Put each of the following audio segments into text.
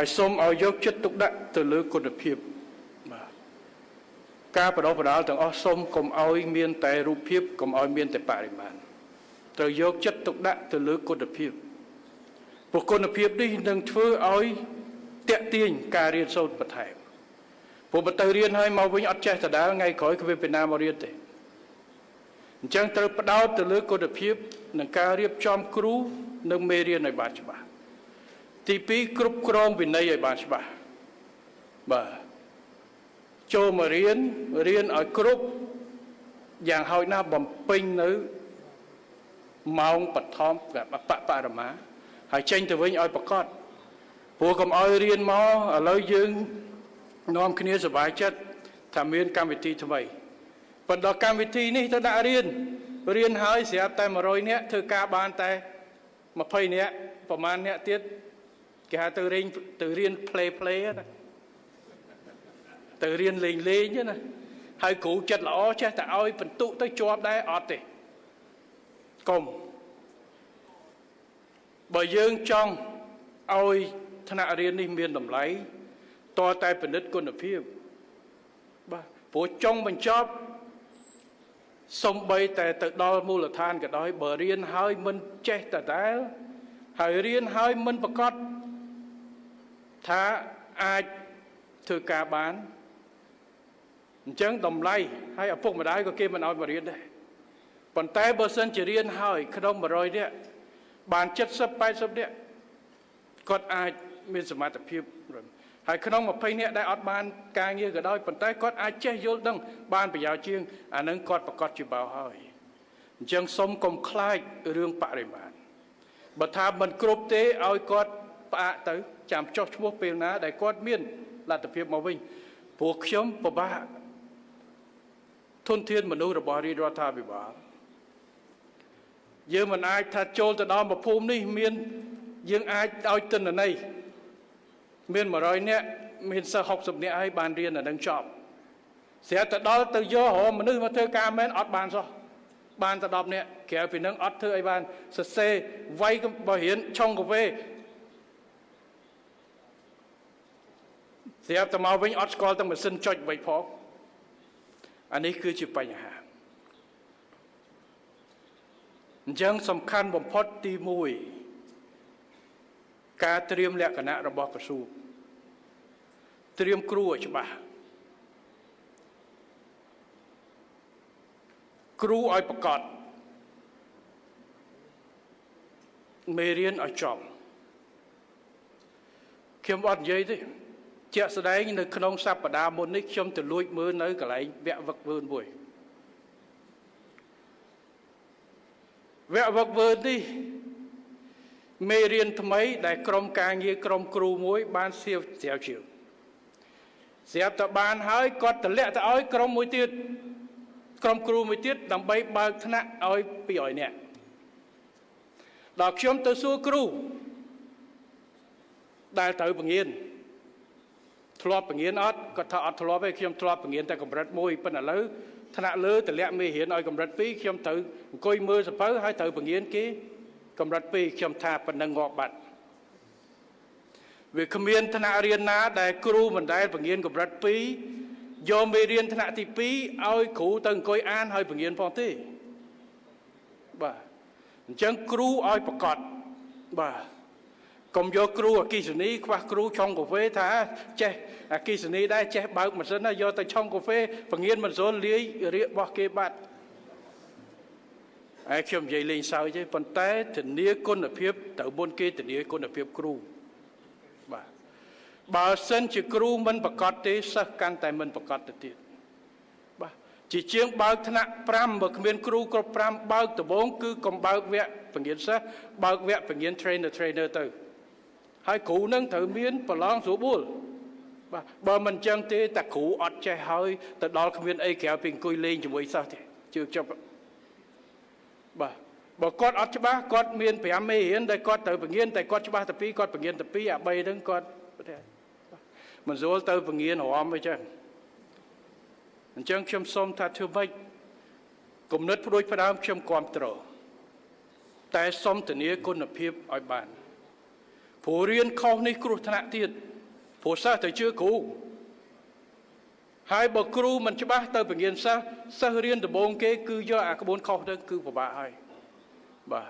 ហើយសូមឲ្យយកចិត្តទុកដាក់ទៅលើគុណភាពបាទការបដិបដាលទាំងអស់សូមកុំឲ្យមានតែរូបភាពកុំឲ្យមានតែបរិមាណត្រូវយកចិត្តទុកដាក់ទៅលើគុណភាពព្រោះគុណភាពនេះនឹងធ្វើឲ្យតាក់ទាញការរៀនសូត្របន្ថែមព្រោះបើទៅរៀនហើយមកវិញអត់ចេះដដែលថ្ងៃក្រោយគ្មានពេលណាមករៀនទេអញ្ចឹងត្រូវផ្ដោតទៅលើគុណភាពនិងការរៀបចំគ្រូនិងមេរៀនឲ្យបានច្បាស់ទី2គ្រប់គ្រងវិន័យឲ្យបានច្បាស់បាទចូលមករៀនឲ្យគ្រប់យ៉ាងហោចណាស់បំពេញនៅម៉ោងបឋមបរមាហើយចេញទៅវិញឲ្យប្រកបព្រោះកុំឲ្យរៀនមកឥឡូវយើងនាំគ្នាសប្បាយចិត្តថាមានកម្មវិធីថ្មីប៉ុន្តែកម្មវិធីនេះទៅដាក់រៀនហើយស្រាប់តែ100នាក់ធ្វើការបានតែ20នាក់ប្រហែលនាក់ទៀតគេហៅទៅរៀន play ណាទៅរៀនលេងណាហើយគ្រូចិត្តល្អចេះតែឲ្យបន្ទុកទៅជាប់ដែរអត់ទេកុំបើយើងចង់ឲ្យថ្នាក់រៀននេះមានតម្លៃតតែពិនិត្យគុណភាពបាទព្រោះចង់បញ្ចប់សំបីតែទៅដល់មូលដ្ឋានក៏ដោយបើរៀនហើយមិនចេះដដែលហើយរៀនហើយមិនប្រកបថាអាចធ្វើការបានអញ្ចឹងតម្លៃហើយឪពុកម្ដាយក៏គេមិនឲ្យមករៀនដែរប៉ុន្តែបើសិនជារៀនហើយក្នុង100នាក់បាន70 80នាក់គាត់អាចមានសមត្ថភាពហើយក្នុង20នាក់ដែលអត់បានការងារក៏ដោយប៉ុន្តែគាត់អាចចេះយល់ដឹងបានប្រយោជន៍ជាងអានឹងគាត់ប្រកាសជាបោហើយអញ្ចឹងសូមកុំខ្លាចរឿងបរិមាណបើថាមិនគ្រប់ទេឲ្យគាត់ផ្អាកទៅចាំចុះឈ្មោះពេលណាដែលគាត់មានលទ្ធភាពមកវិញព្រោះខ្ញុំពិបាកធនធានមនុស្សរបស់រាជរដ្ឋាភិបាលយើងមិនអាចថាចូលទៅដល់ភូមិនេះមានយើងអាចឲ្យទិន្នន័យមាន100នាក់មានសិស្ស60នាក់ឲ្យបានរៀនអានឹងចប់ស្រាប់តែដល់ទៅយករកមនុស្សមកធ្វើការមែនអត់បានសោះបានតែ10នាក់ក្រៅពីនឹងអត់ធ្វើឲ្យបានសរសេរវាយបើរៀនឆុងកាហ្វេស្រាប់តែមកវិញអត់ស្គាល់ទាំងម៉ាស៊ីនចុចវិញផងអានេះគឺជាបញ្ហាអញ្ចឹងសំខាន់បំផុតទី1ការត្រៀមលក្ខណៈរបស់ក្រសួងត្រៀមគ្រូឲ្យច្បាស់គ្រូឲ្យប្រកបមេរៀនឲ្យចំខ្ញុំអត់និយាយទេជាក់ស្ដែងនៅក្នុងសប្តាហ៍មុននេះខ្ញុំទៅលួចមើលនៅកន្លែងវគ្គវឹកវើមួយវគ្គវឹកវើនេះមេរៀនថ្មីដែលក្រុមការងារក្រុមគ្រូមួយបានសៀវស្រាវជ្រាវស្រាប់តែបានហើយគាត់តម្លាក់ទៅឲ្យក្រុមមួយទៀតក្រុមគ្រូមួយទៀតដើម្បីបើកថ្នាក់ឲ្យ200នាក់ដល់ខ្ញុំទៅសួរគ្រូដែលត្រូវបង្រៀនធ្លាប់បង្រៀនអត់គាត់ថាអត់ធ្លាប់ទេខ្ញុំធ្លាប់បង្រៀនតែកម្រិត1ប៉ុន្តែឥឡូវថ្នាក់លើតម្លាក់មេរៀនឲ្យកម្រិត2ខ្ញុំត្រូវអង្គុយមើលសភៅហើយត្រូវបង្រៀនគេកម្រិត2ខ្ញុំថាប៉ុណ្ណឹងងាប់បាត់វាគ្មានថ្នាក់រៀនណាដែលគ្រូមិនដែលបង្រៀនកម្រិត2យកមេរៀនថ្នាក់ទី2ឲ្យគ្រូទៅអង្គុយអានហើយបង្រៀនផងទេបាទអញ្ចឹងគ្រូឲ្យប្រកាសបាទកុំយកគ្រូអគិសនីខ្វះគ្រូឆុងកាហ្វេថាចេះអគិសនីដែរចេះបើកម៉ាស៊ីនយកទៅឆុងកាហ្វេបង្រៀនមិនស្រួលលាយរៀករបស់គេបាត់ហើយខ្ញុំនិយាយលេងសើចទេប៉ុន្តែធានាគុណភាពត្រូវមុនគេធានាគុណភាពគ្រូបាទបើសិនជាគ្រូមិនប្រកាសទេសិស្សកាន់តែមិនប្រកាសទៅទៀតបាទជាជាងបើកថ្នាក់5បើគ្មានគ្រូគ្រប់5បើកដំបូងគឺកុំបើកវគ្គបង្រៀនសិស្សបើកវគ្គបង្រៀន trainer ទៅហើយគ្រូនឹងត្រូវមានប្រឡងស្រួលបួលបាទបើមិនចឹងទេតែគ្រូអត់ចេះហើយទៅដល់គ្មានអីក្រៅពីអង្គុយលេងជាមួយសិស្សទេជឿចាប់បាទបើគាត់អត់ច្បាស់គាត់មាន5មេរៀនដែលគាត់ត្រូវបង្រៀនតែគាត់ច្បាស់តែ2គាត់បង្រៀនតែ2អា3ហ្នឹងគាត់មិនស្រួលទៅបង្រៀនរំអីចឹងអញ្ចឹងខ្ញុំសូមថាធ្វើម៉េចគំនិតផ្ដួចផ្ដើមខ្ញុំគ្រប់គ្រងតែសូមធានាគុណភាពឲ្យបានព្រោះរៀនខុសនេះគ្រោះថ្នាក់ទៀត ព្រោះសិស្សទៅជឿគ្រូហើយបើគ្រូមិនច្បាស់ទៅបង្រៀនសិស្សរៀនដំបូងគេគឺយកអាក្បួនខុសទៅគឺពិបាកហើយបាទ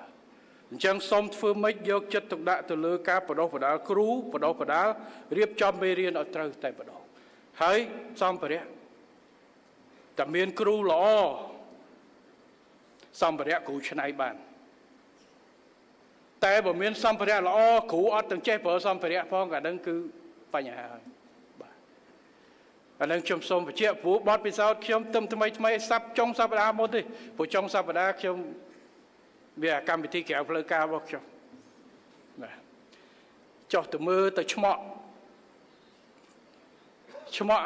អញ្ចឹងសូមធ្វើម៉េចយកចិត្តទុកដាក់ទៅលើការបដិបដាលគ្រូបដិបដាលរៀបចំមេរៀនឲ្យត្រូវតែម្ដងហើយសម្ភារៈតែមានគ្រូល្អសម្ភារៈគ្រូឆ្នៃបានតែបើមានសម្ភារៈល្អគ្រូអត់ទាំងចេះប្រើសម្ភារៈផងអានឹងគឺបញ្ហាហើយបាទអានឹងខ្ញុំសូមបញ្ជាក់ព្រោះបទពិសោធន៍ខ្ញុំទឹមថ្មីសັບចុងសប្តាហ៍មុនទេព្រោះចុងសប្តាហ៍ខ្ញុំវាកម្មវិធីក្រៅផ្លូវការរបស់ខ្ញុំណាចុះទៅមើលទៅឆ្មក់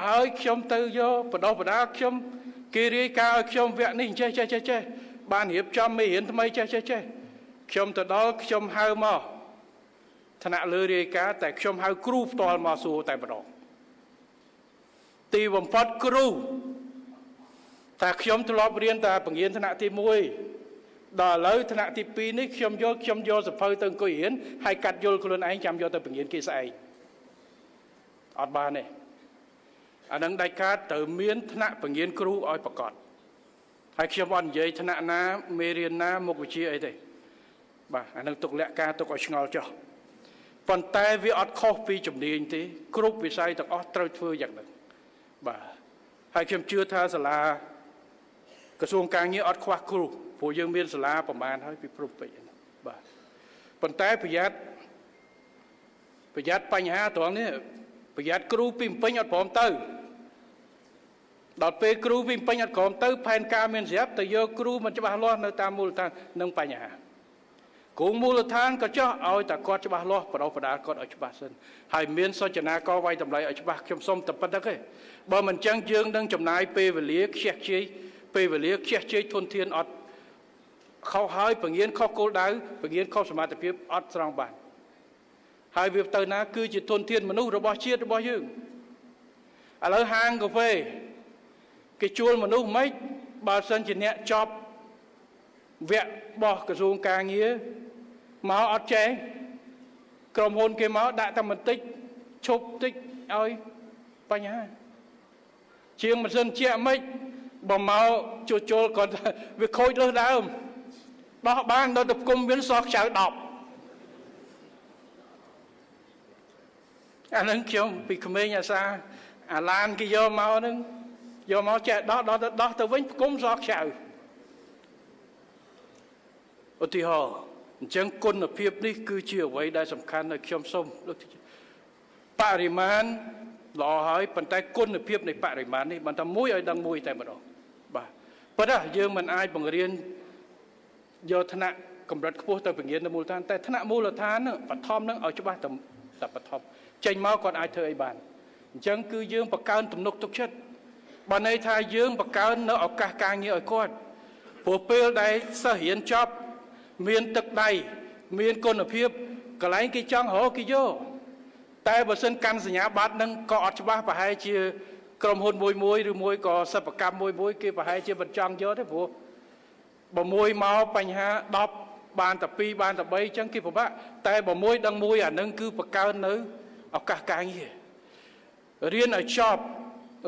ហើយខ្ញុំទៅយកបដោះបដាខ្ញុំគេរាយការណ៍ឲ្យខ្ញុំវគ្គនេះចេះបានរៀបចំមេរៀនថ្មីចេះខ្ញុំទៅដល់ខ្ញុំហៅមកថ្នាក់លើរាយការណ៍តែខ្ញុំហៅគ្រូផ្ទាល់មកសួរតែម្ដងទីបំផុតគ្រូតែខ្ញុំធ្លាប់រៀនតែបង្រៀនថ្នាក់ទី1ដល់ឥឡូវថ្នាក់ទី2នេះខ្ញុំយកសភៅទៅអង្គុយរៀនហើយកាត់យល់ខ្លួនឯងចាំយកទៅបង្រៀនគេស្អែកអត់បានទេអានឹងដាច់ខាតត្រូវមានថ្នាក់បង្រៀនគ្រូឲ្យប្រកបហើយខ្ញុំអត់និយាយថ្នាក់ណាមេរៀនណាមុខវិជ្ជាអីទេបាទអានឹងទុកលក្ខការទុកឲ្យឆ្ងល់ចុះប៉ុន្តែវាអត់ខុសពីជំនាញទេគ្រប់វិស័យទាំងអស់ត្រូវធ្វើយ៉ាងហ្នឹងបាទហើយខ្ញុំជឿថាសាលាក្រសួងការងារអត់ខ្វះគ្រូព្រោះយើងមានសាលាប្រមាណហើយពីព្រំពេញបាទប៉ុន្តែប្រយ័ត្នបញ្ហាត្រង់នេះប្រយ័ត្នគ្រូពីពេញអត់ព្រមទៅដល់ពេលគ្រូពីពេញអត់ព្រមទៅផែនការមានស្រាប់តែយកគ្រូមិនច្បាស់លាស់នៅតាមមូលដ្ឋាននឹងបញ្ហាគ្រូមូលដ្ឋានក៏ចោះឲ្យតែគាត់ច្បាស់លាស់បដោះបដាគាត់ឲ្យច្បាស់សិនហើយមានសចនាករវាយតម្លៃឲ្យច្បាស់ខ្ញុំសុំតែប៉ុណ្្នឹងទេបើមិនចឹងយើងនឹងចំណាយពេលវេលាខ្ជះខ្ជាយធនធានអត់ខុសហើយពង្រៀនខុសគោលដៅពង្រៀនខុសសមត្ថភាពអត់ស្រង់បានហើយវាទៅណាគឺជាធនធានមនុស្សរបស់ជាតិរបស់យើងឥឡូវហាងកាហ្វេគេជួលមនុស្សមិនបើសិនជាអ្នកចប់វគ្គរបស់ក្រសួងការងារមកអត់ចេះក្រុមហ៊ុនគេមកដាក់តែបន្តិចឈប់តិចឲ្យបញ្ហាជាងម៉ាស៊ីនជាមិនបើមកជួសជុលគាត់វាខូចលើសដើមដោះបានដល់ទៅគុំមានសោះខ្ចៅ10អានឹងខ្ញុំពីក្មេងអាសាអាឡានគេយកមកហ្នឹងយកមកចេះដោះទៅវិញគុំសោះខ្ចៅឧទាហរណ៍អញ្ចឹងគុណភាពនេះគឺជាអ្វីដែលសំខាន់ដែលខ្ញុំសូមបរិមាណល្អហើយប៉ុន្តែគុណភាពនៃបរិមាណនេះបន្តមួយឲ្យដឹងមួយតែម្ដងបាទប៉ុន្តែយើងមិនអាចបង្រៀនយកថ្នាក់កម្រិតខ្ពស់ទៅបង្រៀននៅមូលដ្ឋានតែថ្នាក់មូលដ្ឋានបឋមនឹងឲ្យច្បាស់តែបឋមចេញមកគាត់អាចធ្វើអីបានអញ្ចឹងគឺយើងបង្កើនទំនុកទុកចិត្តបើន័យថាយើងបង្កើននៅឱកាសការងារឲ្យគាត់ព្រោះពេលដែលសិស្សរៀនចប់មានទឹកដៃមានគុណភាពកន្លែងគេចង់រកគេយកតែបើសិនកាន់សញ្ញាបត្រនឹងក៏អត់ច្បាស់ប្រហែលជាក្រុមហ៊ុនមួយឬមួយក៏សិប្បកម្មមួយគេប្រហែលជាមិនចង់យកទេព្រោះបើមួយមកបញ្ហា10បានតែ2បានតែ3អញ្ចឹងគេពិបាកតែបើមួយដឹងមួយអានឹងគឺបង្កើននៅឱកាសការងាររៀនឲ្យចប់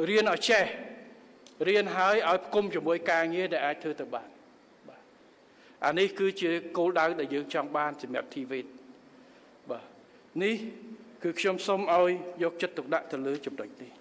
រៀនឲ្យចេះរៀនហើយឲ្យផ្គុំជាមួយការងារដែលអាចធ្វើទៅបានបាទអានេះគឺជាគោលដៅដែលយើងចង់បានសម្រាប់ TVET បាទនេះគឺខ្ញុំសូមឲ្យយកចិត្តទុកដាក់ទៅលើចំណុចនេះ